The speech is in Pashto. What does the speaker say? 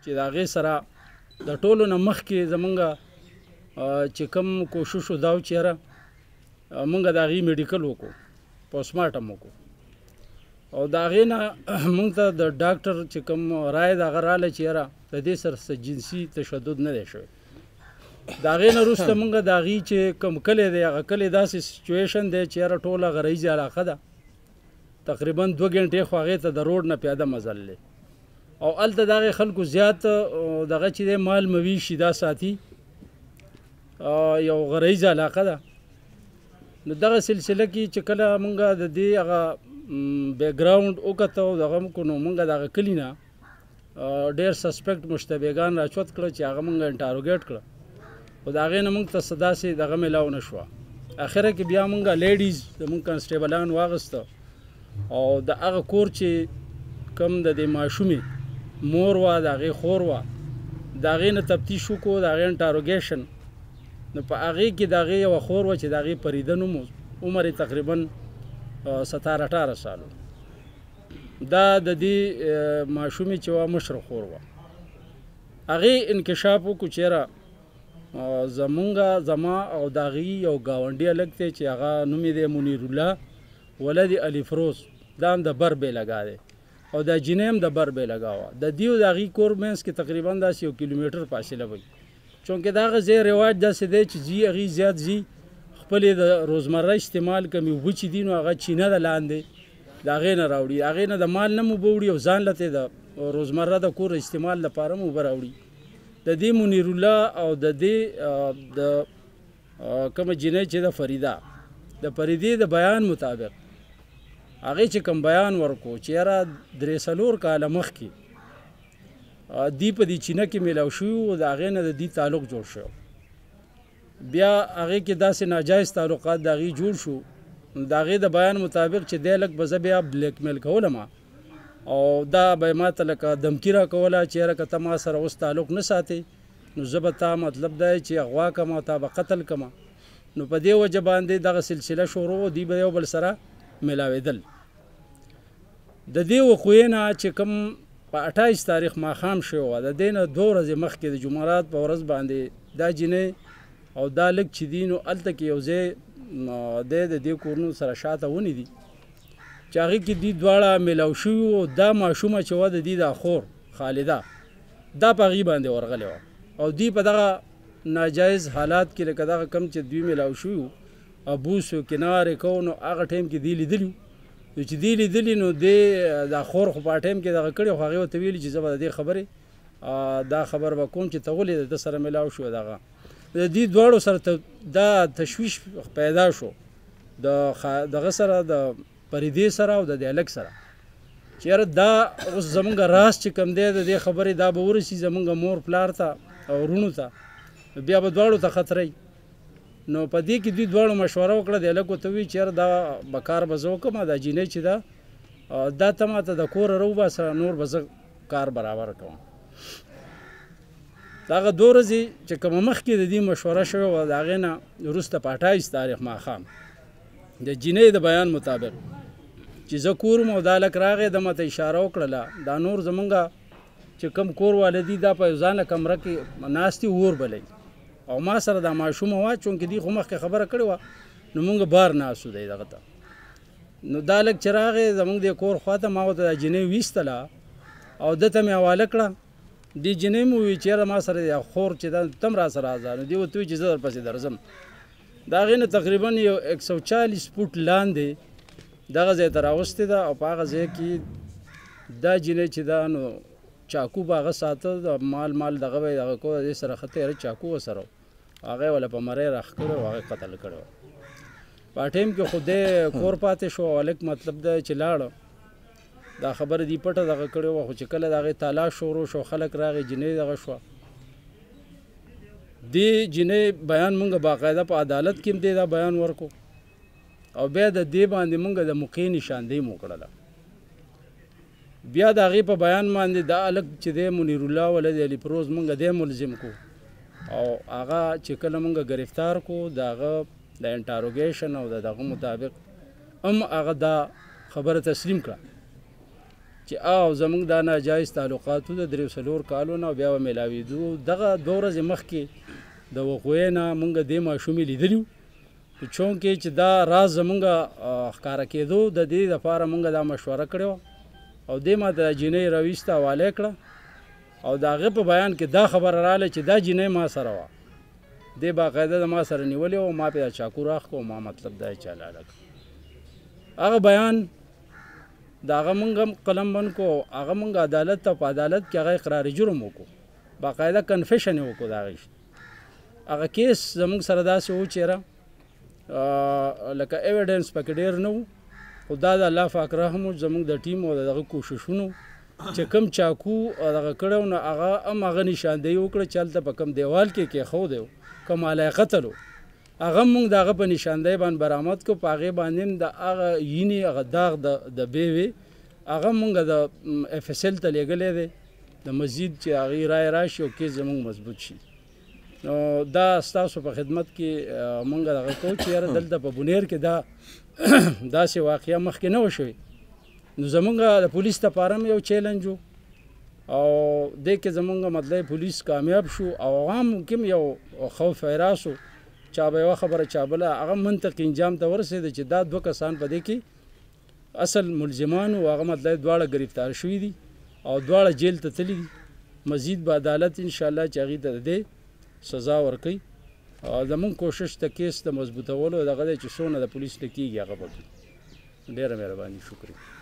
چې د هغې سره د ټولو نه مخکې زمونږ چې کوم کوشش دا و چې یاره مونږ د هغې میډیکل وکړو پوسټ مارټم وکړو او د هغې نه مونږ ته د ډاکټر چې کوم رایه د هغه راغله چې یاره د دې سره څه جنسي تشدد نه دی شوی د هغې نه وروسته مونږ د هغې چې کوم کلی دی هغه کلی داسې سچویشن دی چې یاره ټوله غرایزې علاقه ده تقریبا 2 غنټې خو هغې ته د روډ نه پیاده مزل دی او هلته د هغې خلکو زیات دغه چې دی مال مویشي دا ساتي یو غرایزه علاقه ده نو دغه سلسله کې چې کله مونږ د دې هغه بیکګراوند وکته او دغه کو نو مونږ د هغه کلي نه ډېر سسپیکټ مشتبهګان راچوت کړه چې هغه مونږ انټاروګیټ کړه خو د هغې نه مونږ ته څه داسې دغه میلاو نه شوه اخره کې بیا مونږ لیډیز زمونږ کنسټیبلان واغسته او د هغه کور چې کم د دې ماشومې مور وه د هغې خور وه د هغې نه تفتیش وکړو د هغې انټاروګیشن نو په هغې کې د هغې یوه خور وه چې د هغې فریده نوم عمر یې تقریبا 17-18 سالو دا د دې ماشومې چې وه مشره خور وه هغې انکشاف وکړو چې یاره زما او د هغې یو ګاونډي هلک دی چې هغه نوم یې دی منیرالله ولد علي فروز دا هم د بر بې لګا دی او دا جینۍ هم د بر بې لګا وه د دې او د هغې کور منځ کې تقریبا داسې 1 کیلومیټر فاصله وي چونکې د هغه ځای رواج داسې دی چې ځي هغې زیات ځي خپلې د روزمره استعمال کمې اوبه چې دي نو هغه چینه ده لاندې د هغې نه راوړي هغې نه د مال نه هم اوبه وړي او ځان له د روزمره د کور استعمال لپاره هم اوبه راوړي د دې منیرالله او د دې د کومه جینۍ چې د فریده د فریدې د بیان مطابق هغې چې کوم بیان ورکړو چې یاره 3-4 کاله مخکې دی په دې چینه کې میلاو شوي و د هغې نه د دې تعلق جوړ شو بیا هغې کې داسې ناجایز تعلقات د هغې جوړ شو د هغې د بیان مطابق چې دی لږ به زه بیا بلیک میل کولم او دا به یې ما ته لکه دمکي راکوله چې یاره که ته ما سره اوس تعلق نه ساتې نو زه به تا مطلب دی چې اغوا کړم او تا به قتل کړم نو په دې وجه باندې دغه سلسله شروع و دوی به یو بل سره میلاوېدل د دې وقوعې نه چې کوم په 28 تاریخ ماښام شوی وه د دې نه 2 ورځې مخکې د جمعرات په ورځ باندې دا جینۍ او دا لږ چې دي نو هلته کې یو ځای دی د دې کورونو سره شاته ونې دي چې هغې کې دوی دواړه میلاو شوي وو دا ماشومه چې وه د دې دا خور خالده دا په هغې باندې ورغلې وه او دوی په دغه ناجایز حالات کې لکه دغه کم چې دوی میلاو شوي وو ابوس و کنار یې کوو نو هغه ټایم کې دوی لیدلي نو چې دی لیدلي نو دی دا خور خو په ټایم کې دغه کړي خو هغې ورته ویلي چې زه به د دې خبرې دا خبر به کوم چې ته ولې د ده سره میلاو شو دغه د دې دواړو سره دا تشویش پیدا شو دغه سره د فریدې سره او د دې هلک سره چې یاره دا اوس زمونږ راز چې کوم دی د دې خبرې دا به ورسي زمونږ مور پلار ته او وروڼو ته بیا به دواړو ته خطرئ نو په دې کې دوی دواړو مشوره وکړه د هلک ورته ووایي چې یاره دا به کار به زه وکړم دا جینۍ چې ده دا ته ماته د کوره راوباسه نور به زه کار برابر کوم د هغه 2 ورځې چې کومه مخکې د دې مشوره شوې وه د هغې نه وروسته په 28 تاریخ ماښام د جینۍ د بیان مطابق چې زه کور وم او دا هلک راغی ده ماته اشاره وکړله دا نور زمونږ چې کوم کور والا دي دا په یو ځانله کمره کې ناست دي اور بلی او ما سره دا ماشومه وه چونکې دوی خو مخکې خبره کړې وه نو مونږ بار ناستو دی دغه ته نو دا هلک چې راغی زمونږ د کور خواته ما ورته دا جینۍ ویستله او ده ته مې حواله کړه دې جینۍ مې وویل چې یاره ما سره د خور چې ده ته هم را سره راځه نو دې ورته وویل چې زه درپسې درځم د هغې نه تقریبا یو 140 فوټ لاندې دغه ځای ته راوستې ده او په هغه ځای کې دا جینۍ چې ده نو چاکو به هغه ساته د مال دغه به یې دغه کو د دې سره ښه تیاره چاکو ورسره هغه یې وله په مری راښ کړی او هغه قتل کړی و په ټایم کې خو دی کور پاتې شو او هلک مطلب دی چې لاړه دا خبره دې پټه دغه کړې وه خو چې کله د هغې تالاش شروع شو خلک راغی جینۍ دغه شوه دې جینۍ بیان مونږ باقاعده په عدالت کې هم دی دا بیان ورکو او بیا د دې باندې مونږ د موقع نشاندهي مو کړله بیا د هغې په بیان باندې دا هلک چې دی منیرالله ولد علي فروز مونږ دی ملزم کو او هغه چې کله مونږ گرفتار کو د هغه د انټاروګیشن او د دغه مطابق هم هغه دا خبره تسلیم کړه چې او زمونږ دا ناجایز تعلقاتو د 3 کالو نه بیا به میلاوېدو. دغه 2 ورځې مخکې د وقوعې نه مونږ دې ماشومې لیدلي په چونکې چې دا راز زمونږ ښکاره کېدو د دې دپاره مونږ دا مشوره کړې وه او دې ما ته جینۍ راویسته حواله کړه او د هغې په بیان کې دا خبره راغله چې دا جینۍ ما سره وه. دې باقاعده د ما سره نیولې وه، ما پې چاقو راخ کړو، ما مطلب دا یې چالاله کړه. هغه بیان د هغه مونږ هم قلم بند کړو، هغه مونږ عدالت ته په عدالت کې هغه اقرار جرم وکړو، باقاعده کنفیشن یې وکړو د هغې. هغه کیس زمونږ سره داسې و چېرې لکه ایویډنس پکې ډېر نه و، خو دا د الله پاک رحم و زمونږ د ټیم او د دغه کوششونو چې کوم چاقو دغه کړی نو هغه هم هغه نشاندهي وکړه چې هلته په کوم دیوال کې کېښودی و، کوم آلای قتل و، هغه مونږ د هغه په نشاندهي باندې برآمد کړو. په هغې باندې هم د هغه یینې هغه داغ د بیوې هغه مونږ د FSL ته لیږلی دی د مزید چې هغې رایې راشي او کیس زمونږ مضبوط شي. نو دا ستاسو په خدمت کې مونږ دغه کوو چې یاره دلته په بونیر کې دا داسې واقعه مخکې نه وه شوې. نو زمونږ د پولیس دپاره هم یو چیلنج و او دې کې زمونږ مطلب پولیس کامیاب شو او عوام کې یو خوف حراس و، چا به یوه خبره چا بله، هغه منطقي انجام ته ورسېده چې دا 2 کسان په دې کې اصل ملزمان و، هغه مطلب دواړه ګرفتار شوي دي او دواړه جیل ته تللي دي. مزید به عدالت انشاءالله چې هغې ته د دې سزا ورکوي او زمونږ کوشش د کیس د مضبوطولو دغه دی چې څونه د پولیس نه کېږي هغه به کوي. ډېره مهرباني، شکریه.